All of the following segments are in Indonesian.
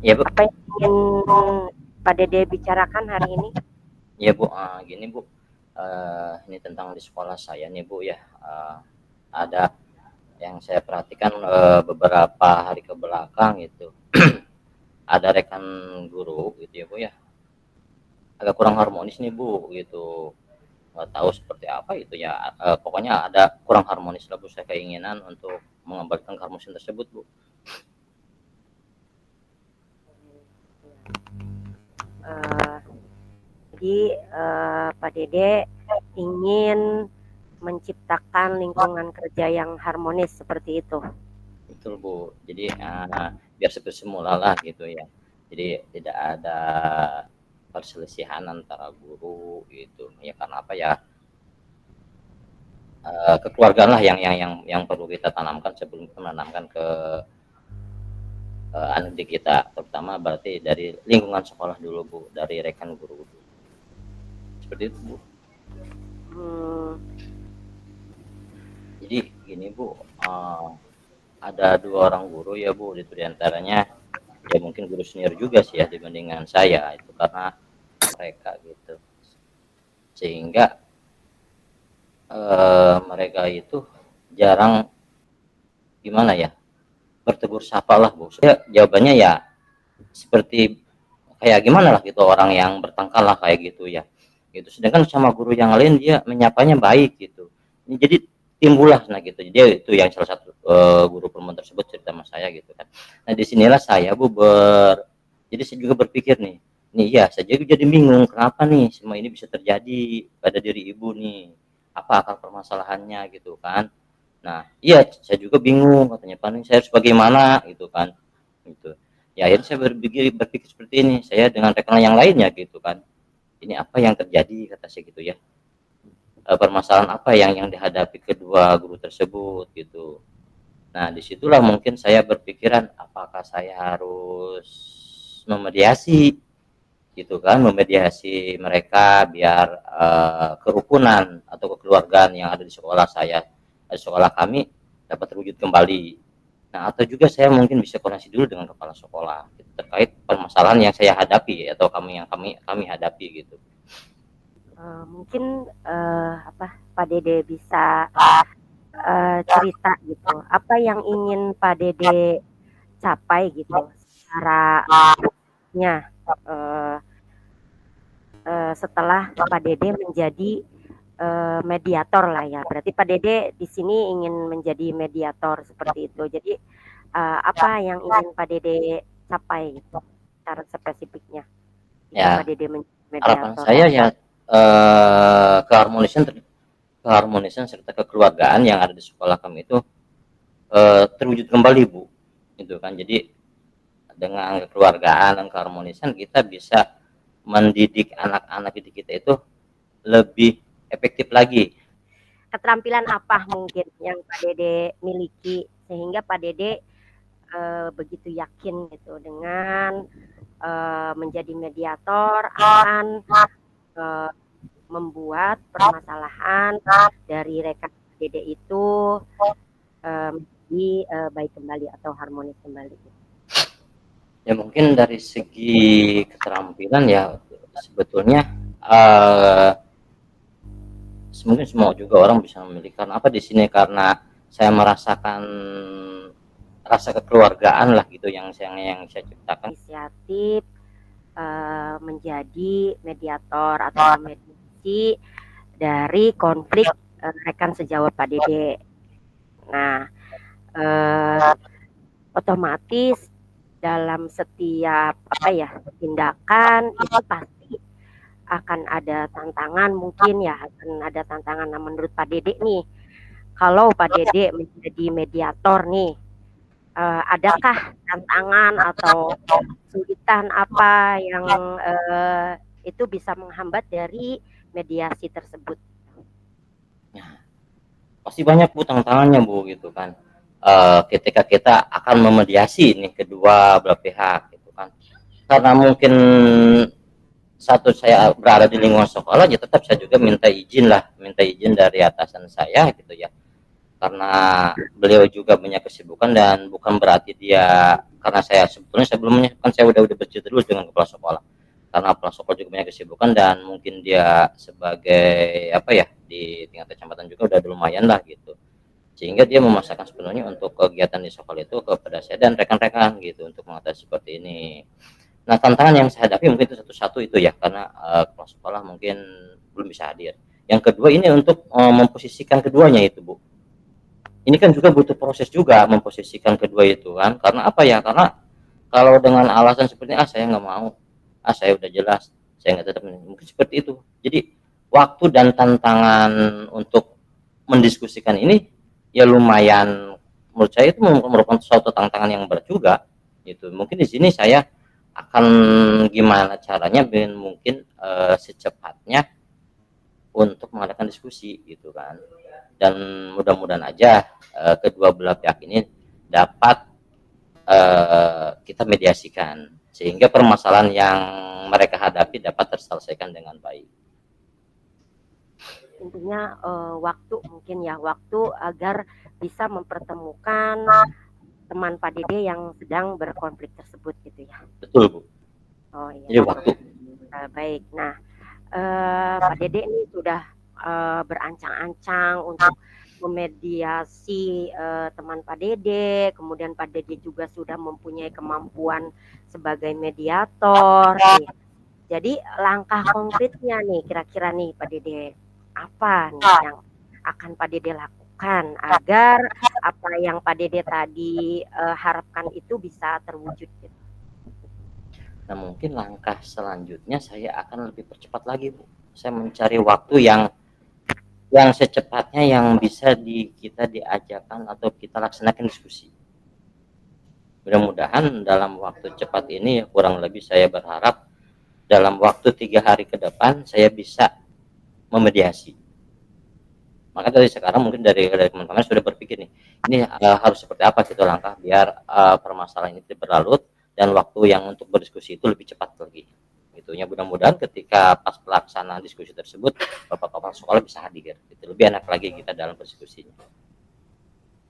Iya Bu. Apa yang ingin Pak Dede bicarakan hari ini? Iya Bu, gini Bu, ini tentang di sekolah saya nih Bu ya, ada yang saya perhatikan beberapa hari ke belakang itu ada rekan guru gitu ya Bu ya, agak kurang harmonis nih Bu gitu. Nggak tahu seperti apa itu ya, pokoknya ada kurang harmonis lah Bu. Saya keinginan untuk mengembalikan keharmonisan tersebut Bu. Eh, jadi Pak Dede ingin menciptakan lingkungan kerja yang harmonis seperti itu. Betul Bu, jadi biar seperti semula lah gitu ya, jadi tidak ada perselisihan antara guru gitu ya, karena apa ya, kekeluargaan lah yang perlu kita tanamkan sebelum kita menanamkan ke anak didik kita, terutama berarti dari lingkungan sekolah dulu Bu, dari rekan guru dulu. Seperti itu Bu. Hmm, Jadi gini Bu, ada dua orang guru ya Bu, itu diantaranya ya mungkin guru senior juga sih ya dibandingkan saya itu, karena mereka gitu, sehingga mereka itu jarang gimana ya, bertegur sapa lah Bu. Saya jawabannya ya seperti kayak gimana lah gitu, orang yang bertengkar lah kayak gitu ya gitu. Sedangkan sama guru yang lain dia menyapanya baik gitu. Ini jadi timbullah nah gitu. Jadi itu yang salah satu guru perempuan tersebut cerita sama saya gitu kan. Nah disinilah saya Bu jadi saya juga berpikir nih ya, saya juga jadi bingung kenapa nih semua ini bisa terjadi pada diri ibu nih, apa akar permasalahannya gitu kan. Nah iya saya juga bingung, katanya paling saya harus bagaimana gitu kan gitu. Ya akhirnya saya berpikir seperti ini, saya dengan rekan yang lainnya gitu kan, ini apa yang terjadi kata saya gitu ya, permasalahan apa yang dihadapi kedua guru tersebut gitu. Nah disitulah mungkin saya berpikiran apakah saya harus memediasi gitu kan, memediasi mereka biar kerukunan atau kekeluargaan yang ada di sekolah saya, di sekolah kami dapat terwujud kembali. Nah, atau juga saya mungkin bisa koordinasi dulu dengan kepala sekolah gitu, terkait permasalahan yang saya hadapi atau kami hadapi gitu. mungkin apa Pak Dede bisa cerita gitu. Apa yang ingin Pak Dede capai gitu secara nya eh, setelah Pak Dede menjadi mediator lah ya. Berarti Pak Dede di sini ingin menjadi mediator seperti itu. Jadi apa yang ingin Pak Dede capai gitu, secara spesifiknya jika Pak Ya, Dede menjadi harapan mediator? saya ya keharmonisan keharmonisan serta kekeluargaan yang ada di sekolah kami itu terwujud kembali Bu. Itu kan. Jadi dengan kekeluargaan dan keharmonisan kita bisa mendidik anak-anak didik kita itu lebih efektif lagi. Keterampilan apa mungkin yang Pak Dede miliki sehingga Pak Dede begitu yakin gitu dengan menjadi mediator akan uh, membuat permasalahan dari rekan Dede itu menjadi baik kembali atau harmonis kembali. Ya mungkin dari segi keterampilan ya sebetulnya uh, mungkin semua juga orang bisa memiliki, karena apa di sini, karena saya merasakan rasa kekeluargaan lah gitu yang saya ciptakan. Inisiatif menjadi mediator atau mediasi dari konflik rekan sejawat Pak Dede. Nah, otomatis dalam setiap apa ya tindakan itu pasti akan ada tantangan, mungkin ya akan ada tantangan. Nah, menurut Pak Dede nih, kalau Pak Dede menjadi mediator nih, adakah tantangan atau kesulitan apa yang itu bisa menghambat dari mediasi tersebut? Nah, pasti banyak Bu tantangannya Bu gitu kan. Ketika kita akan memediasi nih kedua belah pihak gitu kan. Karena mungkin satu saya berada di lingkungan sekolah, ya tetap saya juga minta izin dari atasan saya gitu ya. karena beliau juga banyak kesibukan dan bukan berarti dia, karena saya sebetulnya sebelumnya kan saya udah bercerita dulu dengan kepala sekolah, karena kepala sekolah juga banyak kesibukan dan mungkin dia sebagai apa ya di tingkat kecamatan juga udah lumayan lah gitu, sehingga dia memasarkan sepenuhnya untuk kegiatan di sekolah itu kepada saya dan rekan-rekan gitu untuk mengatasi seperti ini. Nah, tantangan yang saya hadapi mungkin itu satu-satu itu ya, karena kepala sekolah mungkin belum bisa hadir. Yang kedua ini untuk memposisikan keduanya itu, Bu. Ini kan juga butuh proses juga memposisikan kedua itu kan, karena apa ya, karena kalau dengan alasan seperti saya nggak mau, saya udah jelas saya nggak tetap, mungkin seperti itu. Jadi waktu dan tantangan untuk mendiskusikan ini ya lumayan, menurut saya itu merupakan suatu tantangan yang berat juga gitu. Mungkin di sini saya akan gimana caranya mungkin secepatnya untuk mengadakan diskusi gitu kan, dan mudah-mudahan aja kedua belah pihak ini dapat kita mediasikan sehingga permasalahan yang mereka hadapi dapat terselesaikan dengan baik. Intinya waktu mungkin ya, waktu agar bisa mempertemukan teman Pak Dede yang sedang berkonflik tersebut gitu ya. Betul, Bu. Oh iya. Jadi waktu. Baik. Nah, Pak Dede ini sudah berancang-ancang untuk memediasi teman Pak Dede, kemudian Pak Dede juga sudah mempunyai kemampuan sebagai mediator. Nih. Jadi langkah konkretnya nih kira-kira nih Pak Dede, apa nih yang akan Pak Dede lakukan agar apa yang Pak Dede tadi harapkan itu bisa terwujud gitu? Nah, mungkin langkah selanjutnya saya akan lebih percepat lagi, Bu. Saya mencari waktu yang secepatnya yang bisa kita diajarkan atau kita laksanakan diskusi. Mudah-mudahan dalam waktu cepat ini, kurang lebih saya berharap dalam waktu 3 hari ke depan saya bisa memediasi. Maka dari sekarang mungkin dari teman-teman sudah berpikir nih, ini harus seperti apa gitu langkah biar permasalahan ini berlalut dan waktu yang untuk berdiskusi itu lebih cepat lagi. Itunya mudah-mudahan ketika pas pelaksanaan diskusi tersebut Bapak kepala sekolah bisa hadir. Itu lebih enak lagi kita dalam berdiskusinya.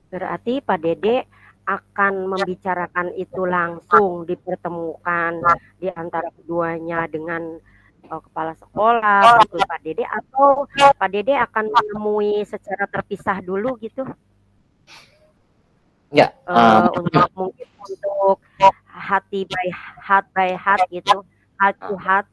Berarti Pak Dede akan membicarakan itu langsung dipertemukan di antara keduanya dengan kepala sekolah, betul Pak Dede, atau Pak Dede akan menemui secara terpisah dulu gitu? Ya, untuk mungkin untuk hati by heart gitu, heart to heart.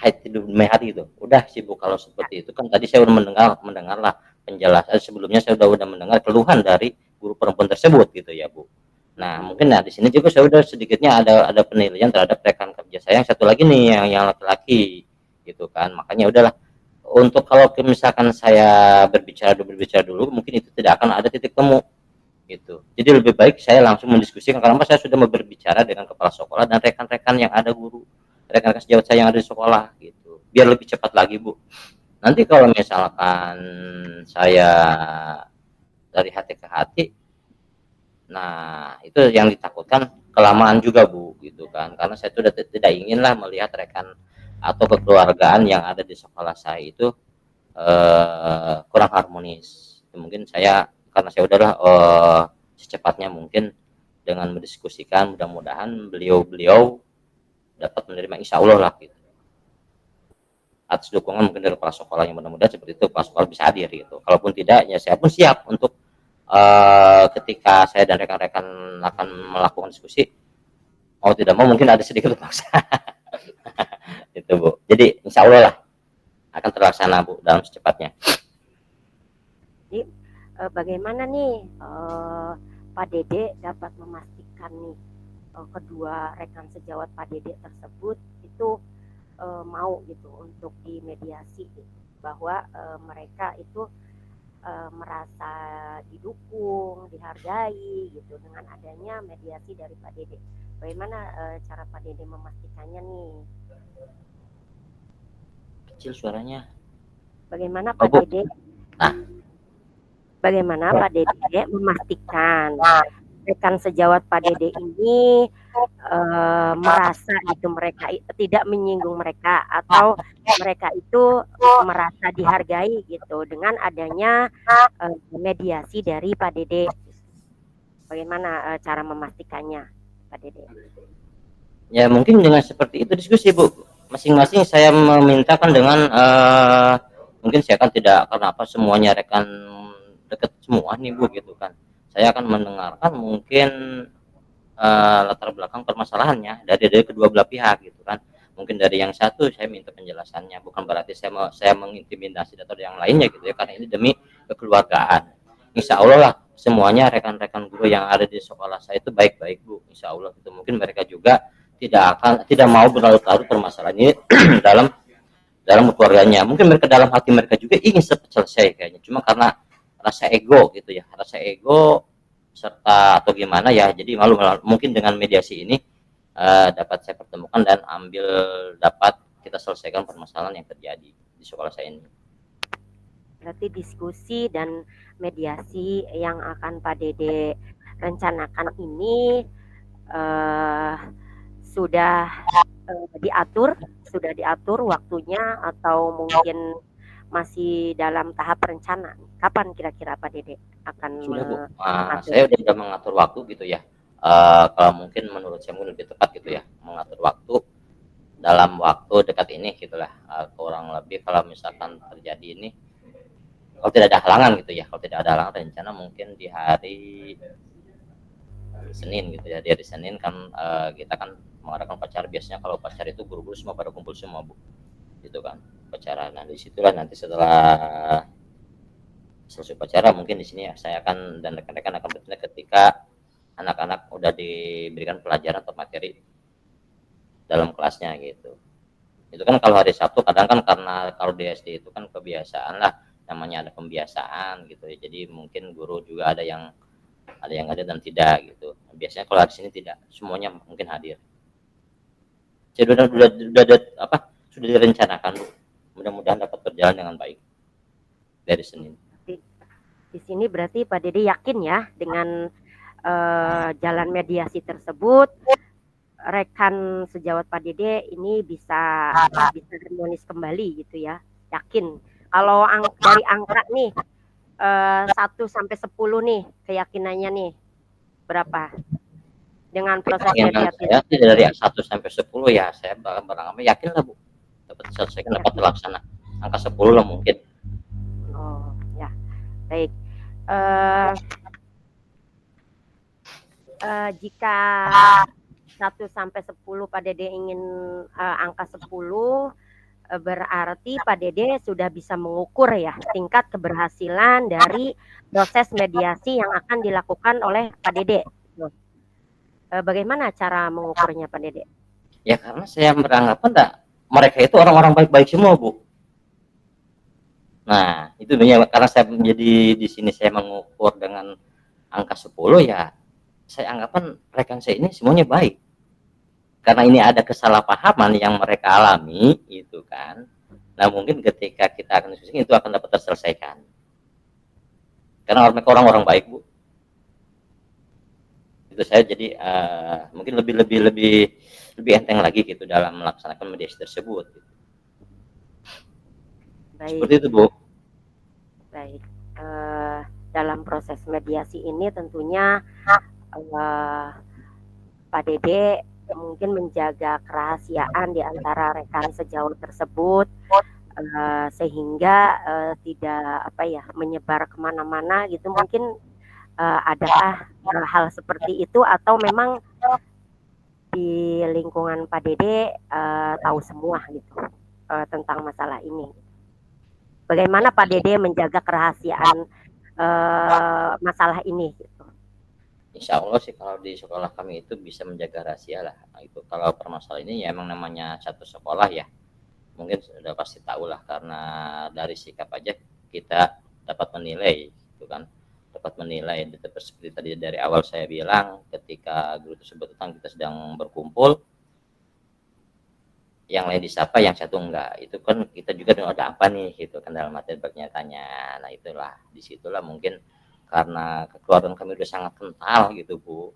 hati demi hati itu udah sibuk kalau seperti itu kan. Tadi saya udah mendengar lah penjelasan sebelumnya, saya udah mendengar keluhan dari guru perempuan tersebut gitu ya, Bu. Nah, mungkin di sini juga saya udah sedikitnya ada penilaian terhadap rekan kerja saya yang satu lagi nih yang laki-laki gitu kan. Makanya udahlah, untuk kalau misalkan saya berbicara dulu mungkin itu tidak akan ada titik temu gitu. Jadi lebih baik saya langsung mendiskusikan, karena saya sudah berbicara dengan kepala sekolah dan rekan-rekan yang ada, guru, rekan-rekan sejawat saya yang ada di sekolah gitu, biar lebih cepat lagi, Bu. Nanti kalau misalkan saya dari hati ke hati, nah itu yang ditakutkan kelamaan juga, Bu, gitu kan, karena saya sudah tidak ingin lah melihat rekan atau kekeluargaan yang ada di sekolah saya itu kurang harmonis. Mungkin saya, karena saya udahlah secepatnya mungkin dengan mendiskusikan, mudah-mudahan beliau dapat menerima, insya Allah lah gitu, atas dukungan mungkin dari kepala sekolah, yang mudah-mudahan seperti itu kepala sekolah bisa hadir gitu. Kalaupun tidak ya saya pun siap untuk ketika saya dan rekan-rekan akan melakukan diskusi, mau tidak mau mungkin ada sedikit terpaksa itu, Bu. Jadi insya Allah lah akan terlaksana, Bu, dalam secepatnya. Jadi bagaimana nih Pak Dede dapat memastikan nih kedua rekan sejawat Pak Dede tersebut itu mau gitu untuk dimediasi gitu, bahwa mereka itu merasa didukung, dihargai gitu dengan adanya mediasi dari Pak Dede. Bagaimana cara Pak Dede memastikannya nih? Kecil suaranya. Bagaimana Pak Dede? Bagaimana Pak Dede memastikan rekan sejawat Pak Dede ini merasa gitu mereka tidak menyinggung mereka, atau mereka itu merasa dihargai gitu dengan adanya mediasi dari Pak Dede. Bagaimana cara memastikannya, Pak Dede? Ya mungkin dengan seperti itu diskusi Bu, masing-masing saya memintakan dengan mungkin saya kan tidak karena apa semuanya rekan dekat semua nih Bu gitu kan, saya akan mendengarkan mungkin latar belakang permasalahannya dari kedua belah pihak gitu kan. Mungkin dari yang satu saya minta penjelasannya, bukan berarti saya mengintimidasi atau yang lainnya gitu ya, karena ini demi kekeluargaan. Insya Allah lah semuanya rekan-rekan guru yang ada di sekolah saya itu baik-baik Bu, insya Allah itu mungkin mereka juga tidak mau berlarut-larut permasalahan ini dalam keluarganya. Mungkin mereka dalam hati mereka juga ingin cepat selesai kayaknya, cuma karena rasa ego gitu ya, rasa ego serta atau gimana ya, jadi malu. Mungkin dengan mediasi ini dapat saya pertemukan dan dapat kita selesaikan permasalahan yang terjadi di sekolah saya ini. Berarti diskusi dan mediasi yang akan Pak Dede rencanakan ini sudah diatur waktunya, atau mungkin masih dalam tahap rencana? Kapan kira-kira Pak Dede akan Sudah Bu, mengatur? saya udah mengatur waktu gitu ya. Kalau mungkin menurut saya mungkin lebih tepat gitu ya, mengatur waktu dalam waktu dekat ini gitulah. Kurang lebih kalau misalkan terjadi ini, kalau tidak ada halangan gitu ya, kalau tidak ada halangan rencana mungkin di hari Senin gitu ya. Di hari Senin kan kita kan mengadakan upacara, biasanya kalau upacara itu guru-guru semua pada kumpul semua Bu, gitu kan upacara. Nah disitulah nanti setelah selesai upacara mungkin di sini ya saya akan dan rekan-rekan akan bertindak ketika anak-anak udah diberikan pelajaran atau materi dalam kelasnya gitu. Itu kan kalau hari Sabtu kadang kan karena kalau di SD itu kan kebiasaan lah, namanya ada pembiasaan gitu ya, jadi mungkin guru juga ada yang hadir dan tidak gitu. Biasanya kalau di sini tidak semuanya mungkin hadir. Jadi sudah direncanakan Bu, mudah-mudahan dapat berjalan dengan baik dari Senin. Di sini berarti Pak Dede yakin ya dengan jalan mediasi tersebut, rekan sejawat Pak Dede ini bisa harmonis kembali gitu ya, yakin. Kalau dari angka nih 1 sampai 10 nih, keyakinannya nih berapa dengan proses mediasi? Saya dari 1 sampai 10 ya saya barangkali yakin lah Bu, dapat selesaikan, dapat terlaksana. Angka 10 lah mungkin. Oh ya, baik. Jika 1 sampai 10 Pak Dede ingin angka 10, berarti Pak Dede sudah bisa mengukur ya tingkat keberhasilan dari proses mediasi yang akan dilakukan oleh Pak Dede. Bagaimana cara mengukurnya Pak Dede? Ya karena saya beranggapan mereka itu orang-orang baik-baik semua Bu. Nah itu karena saya menjadi di sini saya mengukur dengan angka 10 ya, saya anggapan rekan saya ini semuanya baik. Karena ini ada kesalahpahaman yang mereka alami itu kan. Nah mungkin ketika kita akan diskusi itu akan dapat terselesaikan. Karena mereka orang-orang baik Bu. Itu saya jadi mungkin lebih enteng lagi gitu dalam melaksanakan mediasi tersebut. Gitu. Baik. Seperti itu Bu. Baik. Dalam proses mediasi ini tentunya Pak Dede mungkin menjaga kerahasiaan di antara rekan sejawat tersebut, sehingga tidak menyebar kemana-mana gitu. Mungkin adakah hal seperti itu, atau memang di lingkungan Pak Dede tahu semua gitu tentang masalah ini? Bagaimana Pak Dede menjaga kerahasiaan masalah ini gitu? Insya Allah sih kalau di sekolah kami itu bisa menjaga rahasia lah. Nah, itu kalau permasalahan ini ya emang namanya satu sekolah ya, mungkin sudah pasti tahu lah, karena dari sikap aja kita dapat menilai gitu kan, dapat menilai seperti tadi dari awal saya bilang, ketika guru tersebut datang kita sedang berkumpul, yang lain disapa yang satu enggak, itu kan kita juga ada apa nih gitu kan dalam hati bertanya-tanya. Nah itulah disitulah mungkin karena kekeluargaan kami udah sangat kental gitu Bu.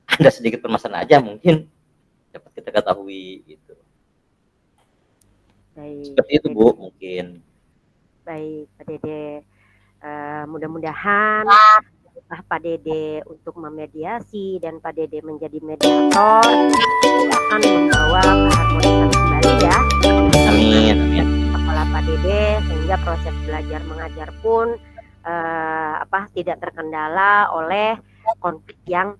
Ada sedikit permasalahan aja mungkin dapat kita ketahui gitu. Baik, Seperti itu Dede. Bu mungkin. Baik, Pak Dede. Mudah-mudahan Pak Dede untuk memediasi dan Pak Dede menjadi mediator itu akan membawa keharmonisan kembali ya Amin, amin. sekolah Pak Dede, sehingga proses belajar mengajar pun tidak terkendala oleh konflik yang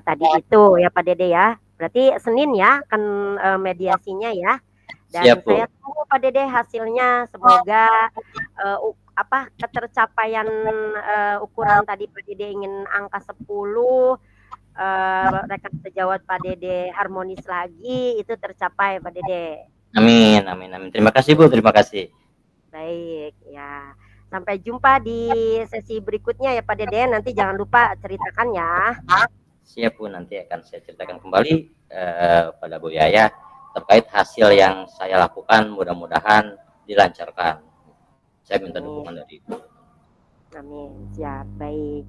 tadi itu ya Pak Dede ya. Berarti Senin ya kan mediasinya ya. Dan Siap Bu. saya tunggu Pak Dede hasilnya, semoga ketercapaian ukuran tadi Pak Dede ingin angka 10, rekan sejawat Pak Dede harmonis lagi, itu tercapai Pak Dede. Amin, amin, amin. Terima kasih Bu, terima kasih. Baik ya. Sampai jumpa di sesi berikutnya ya Pak Dede. Nanti jangan lupa ceritakan ya. Siap Bu, nanti akan saya ceritakan kembali pada Bu Yaya terkait hasil yang saya lakukan, mudah-mudahan dilancarkan. Saya minta dukungan dari Ibu. Amin. Siap, baik.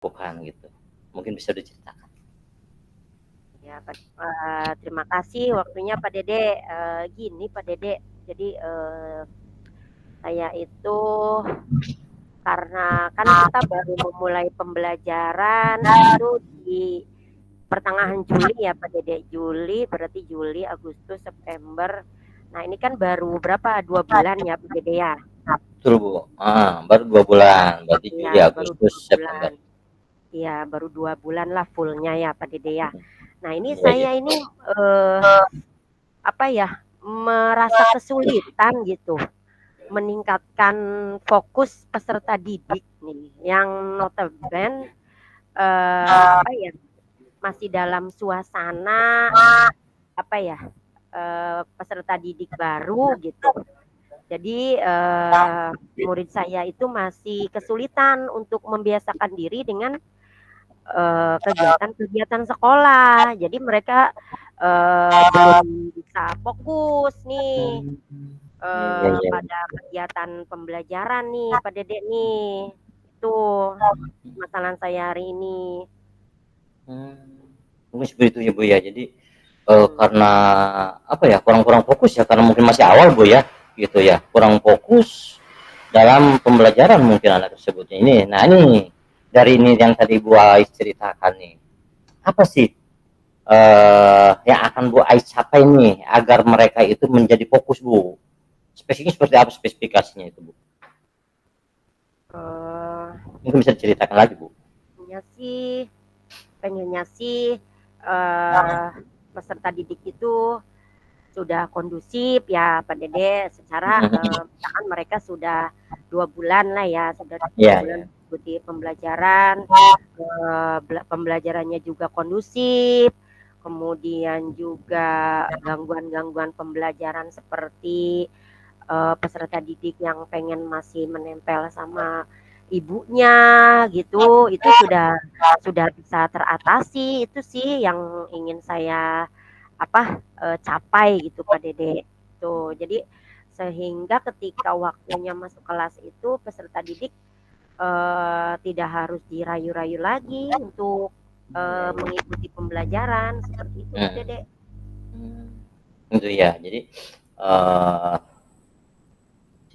Bukan gitu. Mungkin bisa diceritakan. Ya, terima kasih waktunya Pak Dede. Gini Pak Dede, jadi saya itu karena kan kita baru memulai pembelajaran itu di pertengahan Juli ya Pak Dede. Juli berarti Juli, Agustus, September. Nah ini kan baru berapa? 2 bulan ya Pak Dede ya. Betul Bu. Baru 2 bulan, berarti Juli, Ya, Agustus, September. Iya, baru 2 bulan lah fullnya ya Pak Dede ya. Nah ini Ya, saya ya. ini merasa kesulitan gitu meningkatkan fokus peserta didik nih yang notabene masih dalam suasana peserta didik baru gitu. Jadi murid saya itu masih kesulitan untuk membiasakan diri dengan kegiatan-kegiatan sekolah. Jadi mereka belum bisa fokus nih pada kegiatan pembelajaran nih Pak Dede nih. Itu masalah saya hari ini. Mungkin seperti itu ya Bu ya. Jadi karena kurang fokus ya, karena mungkin masih awal Bu ya, gitu ya. Kurang fokus dalam pembelajaran mungkin anak tersebutnya ini. Nah ini dari ini yang tadi Bu Ais ceritakan nih, apa sih yang akan Bu Ais capai nih agar mereka itu menjadi fokus Bu? Spesifiknya seperti apa spesifikasinya itu Bu? Mungkin bisa diceritakan lagi Bu. Pengennya sih peserta didik itu sudah kondusif ya Pak Dede, secara misalkan mereka sudah 2 bulan lah ya, sudah 2 bulan mengikuti pembelajaran, pembelajarannya juga kondusif, kemudian juga gangguan-gangguan pembelajaran seperti peserta didik yang pengen masih menempel sama ibunya gitu, itu sudah bisa teratasi. Itu sih yang ingin saya capai gitu Pak Dede. Tuh, jadi sehingga ketika waktunya masuk kelas itu peserta didik tidak harus dirayu-rayu lagi untuk mengikuti pembelajaran seperti itu Pak Dede. Itu ya. Jadi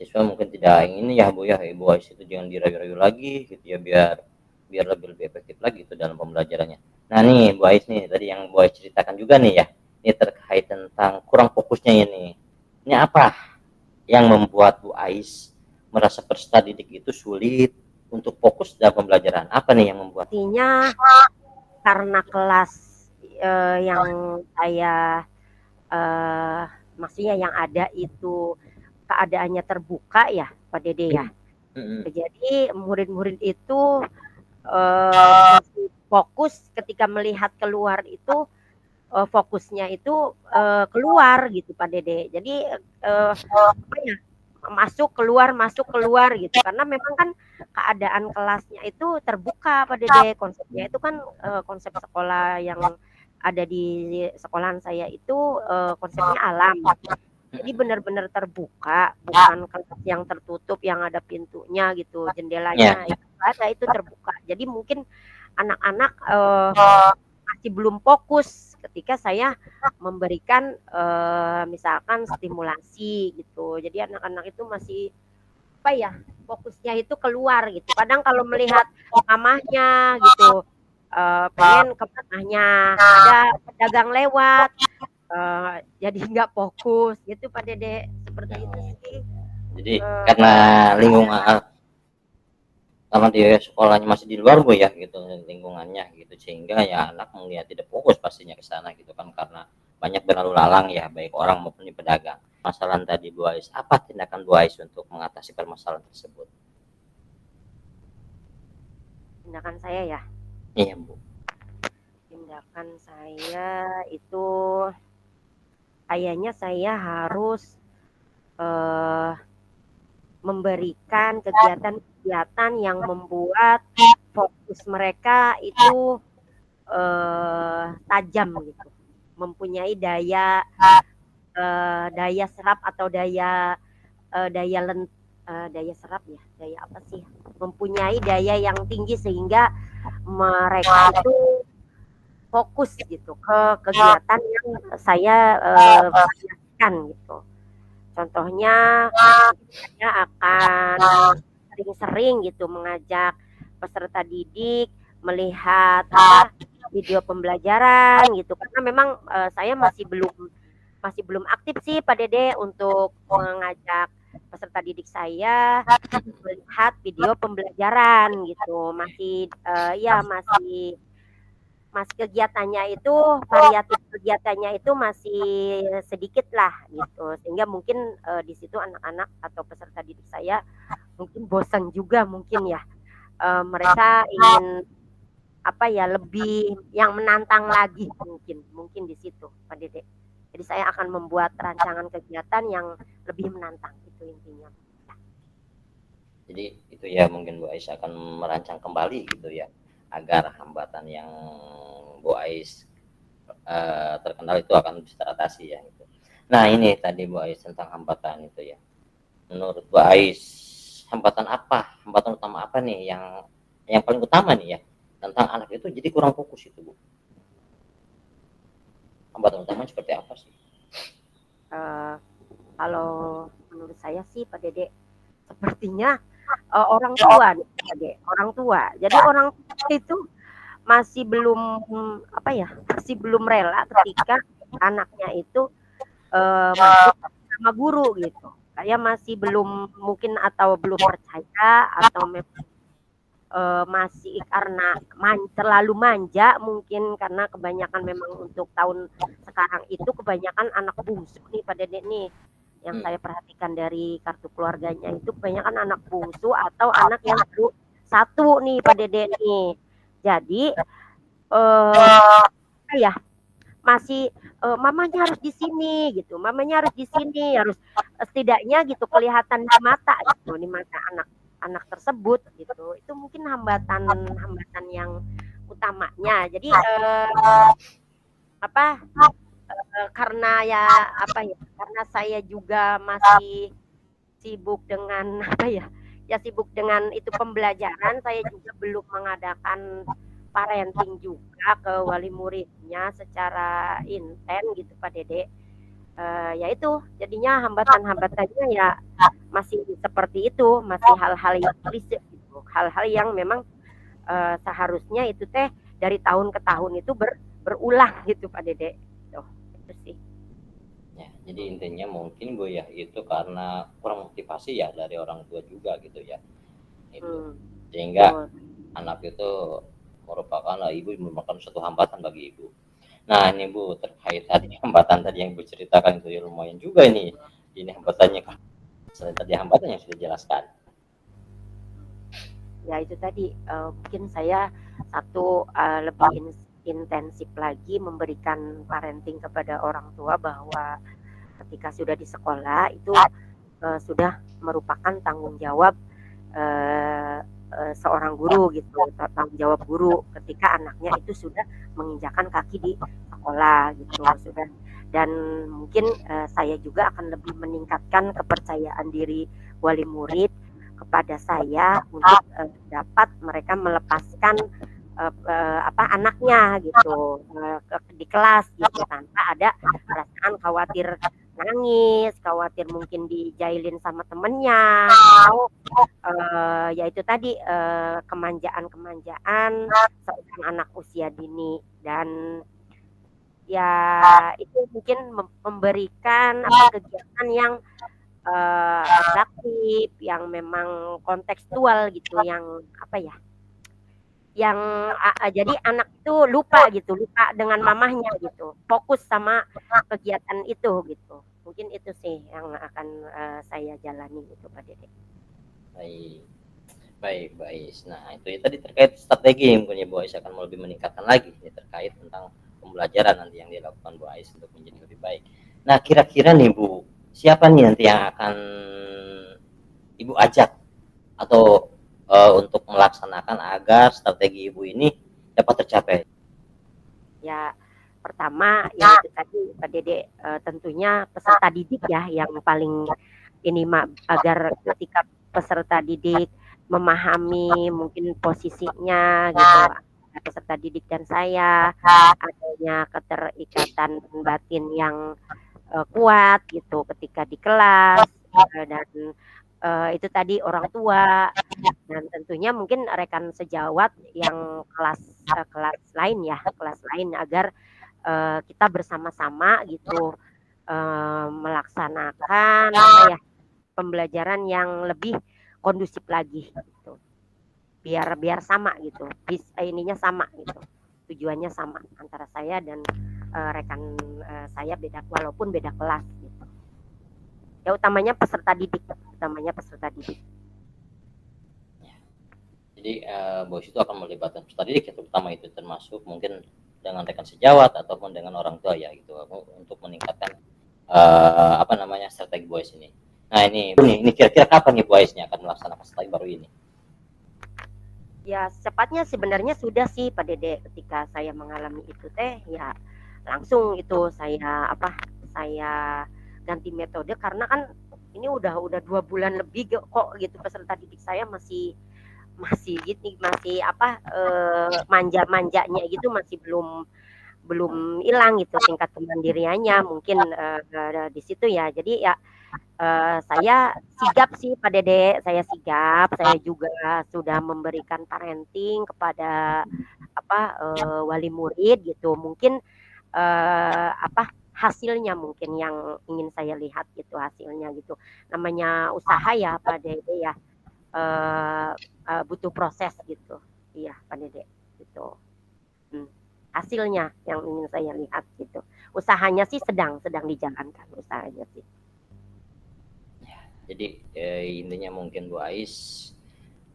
siswa mungkin tidak ingin ya Bu ya, Ibu Ais itu jangan dirayu-rayu lagi gitu ya, biar lebih efektif lagi itu dalam pembelajarannya. Nah nih Bu Ais nih, tadi yang Bu Ais ceritakan juga nih ya, ini terkait tentang kurang fokusnya ini. Ini apa yang membuat Bu Ais merasa peserta didik itu sulit untuk fokus dalam pembelajaran? Apa nih yang membuat? Artinya karena kelas yang saya maksudnya yang ada itu keadaannya terbuka ya Pak Dede ya. Jadi murid-murid itu masih fokus ketika melihat keluar itu, fokusnya itu keluar gitu Pak Dede. Jadi masuk keluar gitu, karena memang kan keadaan kelasnya itu terbuka Pak Dede. Konsepnya itu kan konsep sekolah yang ada di sekolahan saya itu konsepnya alam. Jadi benar-benar terbuka, bukan kelas yang tertutup yang ada pintunya gitu, Ya, jendelanya itu nggak ada, itu terbuka. Jadi mungkin anak-anak masih belum fokus ketika saya memberikan misalkan stimulasi gitu. Jadi anak-anak itu masih apa ya, fokusnya itu keluar gitu. Kadang kalau melihat mamahnya gitu, pengen ke mamahnya, ada pedagang lewat, jadi nggak fokus gitu Pak Dede, seperti itu sih. jadi karena lingkungan karena dia sekolahnya masih di luar Bu ya gitu lingkungannya gitu, sehingga ya anak melihat tidak fokus pastinya ke sana gitu kan, karena banyak berlalu lalang ya baik orang maupun di pedagang. Masalah tadi Bu Ais, apa tindakan Bu Ais untuk mengatasi permasalahan tersebut? Tindakan saya ya, Iya Bu. tindakan saya itu kayaknya saya harus eh, memberikan kegiatan-kegiatan yang membuat fokus mereka itu tajam gitu, mempunyai daya serap atau daya daya daya serap ya, daya apa sih? Mempunyai daya yang tinggi sehingga mereka itu fokus gitu ke kegiatan yang saya bayangkan gitu. Contohnya saya akan sering-sering gitu mengajak peserta didik melihat apa video pembelajaran gitu, karena memang saya masih belum aktif sih Pak Dede untuk mengajak peserta didik saya melihat video pembelajaran gitu. Masih ya masih masih kegiatannya itu variatif, kegiatannya itu masih sedikit lah gitu, sehingga mungkin di situ anak-anak atau peserta didik saya mungkin bosan juga mungkin ya, mereka ingin apa ya, lebih yang menantang lagi mungkin di situ Pak Dede. Jadi saya akan membuat rancangan kegiatan yang lebih menantang, itu intinya. Jadi itu ya mungkin Bu Ais akan merancang kembali gitu ya, agar hambatan yang Bu Ais terkenal itu akan bisa teratasi ya gitu. Nah ini tadi Bu Ais tentang hambatan itu ya. Menurut Bu Ais hambatan apa? Hambatan utama apa nih yang paling utama nih ya tentang anak itu jadi kurang fokus itu Bu? Hambatan utama seperti apa sih? Eh, Kalau menurut saya sih Pak Dede, sepertinya orang tua nih Pak Dede, orang tua. Jadi orang tua itu masih belum apa ya, masih belum rela ketika anaknya itu masuk sama guru gitu. Saya masih belum mungkin atau belum percaya atau masih karena terlalu manja mungkin, karena kebanyakan memang untuk tahun sekarang itu kebanyakan anak bungsu nih Pak Dede nih, yang saya perhatikan dari kartu keluarganya itu kebanyakan anak bungsu atau anak yang baru satu nih Pak Dede nih. Jadi ya masih mamanya harus di sini gitu, mamanya harus di sini, harus setidaknya gitu kelihatan di mata anak-anak tersebut gitu. Itu mungkin hambatan yang utamanya. Jadi apa karena ya apa ya, karena saya juga masih sibuk dengan apa ya, ya sibuk dengan itu pembelajaran, saya juga belum mengadakan parenting juga ke wali muridnya secara intens gitu Pak Dede. Ya itu jadinya hambatan-hambatannya ya masih seperti itu, masih hal-hal yang klise gitu, hal-hal yang memang seharusnya itu teh dari tahun ke tahun itu berulang gitu Pak Dede. Tuh, itu sih. Ya, jadi intinya mungkin Bu ya itu karena kurang motivasi ya dari orang tua juga gitu ya. Itu. Sehingga anak itu merupakan ibu merupakan suatu hambatan bagi ibu. Nah ini Bu terkait tadi hambatan tadi yang Ibu ceritakan itu ya lumayan juga ini hambatannya kan. Selain tadi hambatan yang sudah dijelaskan. Ya itu tadi mungkin saya satu lebih intensif lagi memberikan parenting kepada orang tua bahwa ketika sudah di sekolah itu sudah merupakan tanggung jawab seorang guru gitu, tanggung jawab guru ketika anaknya itu sudah menginjakan kaki di sekolah gitu sudah. Dan mungkin saya juga akan lebih meningkatkan kepercayaan diri wali murid kepada saya untuk dapat mereka melepaskan anaknya gitu di kelas gitu tanpa ada perasaan khawatir nangis, khawatir mungkin dijailin sama temennya, atau ya itu tadi kemanjaan-kemanjaan seorang anak usia dini. Dan ya itu mungkin memberikan kegiatan yang atraktif, yang memang kontekstual gitu, yang yang jadi anak itu lupa gitu, lupa dengan mamahnya gitu, fokus sama kegiatan itu gitu. Mungkin itu sih yang akan saya jalani gitu Pak Dede. Baik. Baik, baik. Nah, itu ya tadi terkait strategi yang punya Bu Ais akan lebih meningkatkan lagi ya, terkait tentang pembelajaran nanti yang dilakukan Bu Ais untuk menjadi lebih baik. Nah, kira-kira nih Bu, siapa nih nanti yang akan Ibu ajak atau untuk melaksanakan agar strategi Ibu ini dapat tercapai? Ya, pertama ya itu tadi Pak Dede, tentunya peserta didik ya yang paling ini agar ketika peserta didik memahami mungkin posisinya gitu, peserta didik dan saya, adanya keterikatan batin yang kuat gitu ketika di kelas, dan itu tadi orang tua, dan tentunya mungkin rekan sejawat yang kelas lain agar kita bersama-sama gitu melaksanakan pembelajaran yang lebih kondusif lagi gitu. Biar sama gitu. Ininya sama gitu. Tujuannya sama antara saya dan rekan saya walaupun beda kelas gitu. Ya utamanya peserta didik. Jadi BOIS itu akan melibatkan peserta didik ya, terutama itu termasuk mungkin dengan rekan sejawat ataupun dengan orang tua ya gitu untuk meningkatkan strategi BOIS ini. Nah ini kira-kira kapan nih BOIS-nya akan melaksanakan strategi baru ini? Ya secepatnya sebenarnya sudah sih Pak Dede, ketika saya mengalami itu ya langsung itu saya ganti metode, karena kan ini udah 2 bulan lebih kok gitu peserta didik saya masih manja-manjanya gitu, masih belum hilang gitu tingkat kemandiriannya mungkin di situ ya. Jadi ya saya sigap sih Pak Dede, saya juga sudah memberikan parenting kepada wali murid gitu. Mungkin hasilnya mungkin yang ingin saya lihat gitu, hasilnya gitu. Namanya usaha ya Pak Dede ya, butuh proses gitu. Iya Pak Dede gitu. Hasilnya yang ingin saya lihat gitu. Usahanya sih sedang dijalankan usahanya sih. Jadi intinya mungkin Bu Ais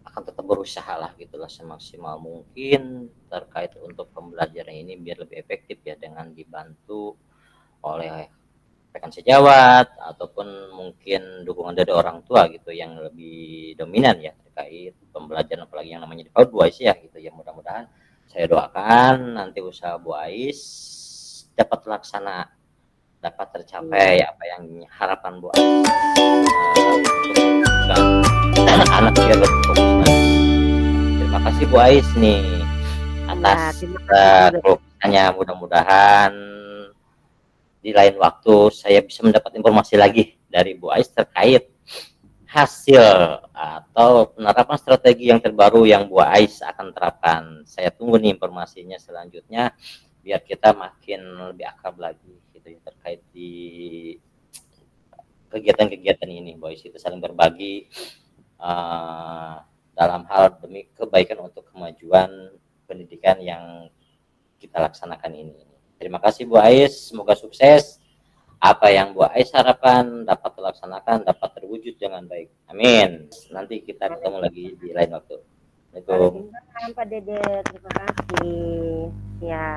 akan tetap berusaha lah gitulah semaksimal mungkin terkait untuk pembelajaran ini biar lebih efektif ya, dengan dibantu oleh rekan sejawat ataupun mungkin dukungan dari orang tua gitu yang lebih dominan ya terkait pembelajaran, apalagi yang namanya di PAUD Bu Ais ya gitu ya. Mudah-mudahan saya doakan nanti usaha Bu Ais dapat tercapai apa yang harapan Bu Ais untuk anak biar lebih fokus lagi. Terima kasih Bu Ais nih atas keluhannya. Mudah-mudahan di lain waktu saya bisa mendapat informasi lagi dari Bu Ais terkait hasil atau penerapan strategi yang terbaru yang Bu Ais akan terapkan. Saya tunggu nih informasinya selanjutnya biar kita makin lebih akrab lagi gitu ya terkait di kegiatan-kegiatan ini. Bu Ais itu saling berbagi dalam hal demi kebaikan untuk kemajuan pendidikan yang kita laksanakan ini. Terima kasih Bu Ais, semoga sukses. Apa yang Bu Ais harapkan dapat terlaksanakan, dapat terwujud dengan baik. Amin. Nanti kita ketemu lagi di lain waktu. Assalamualaikum. Pak Dede, terima kasih. Ya.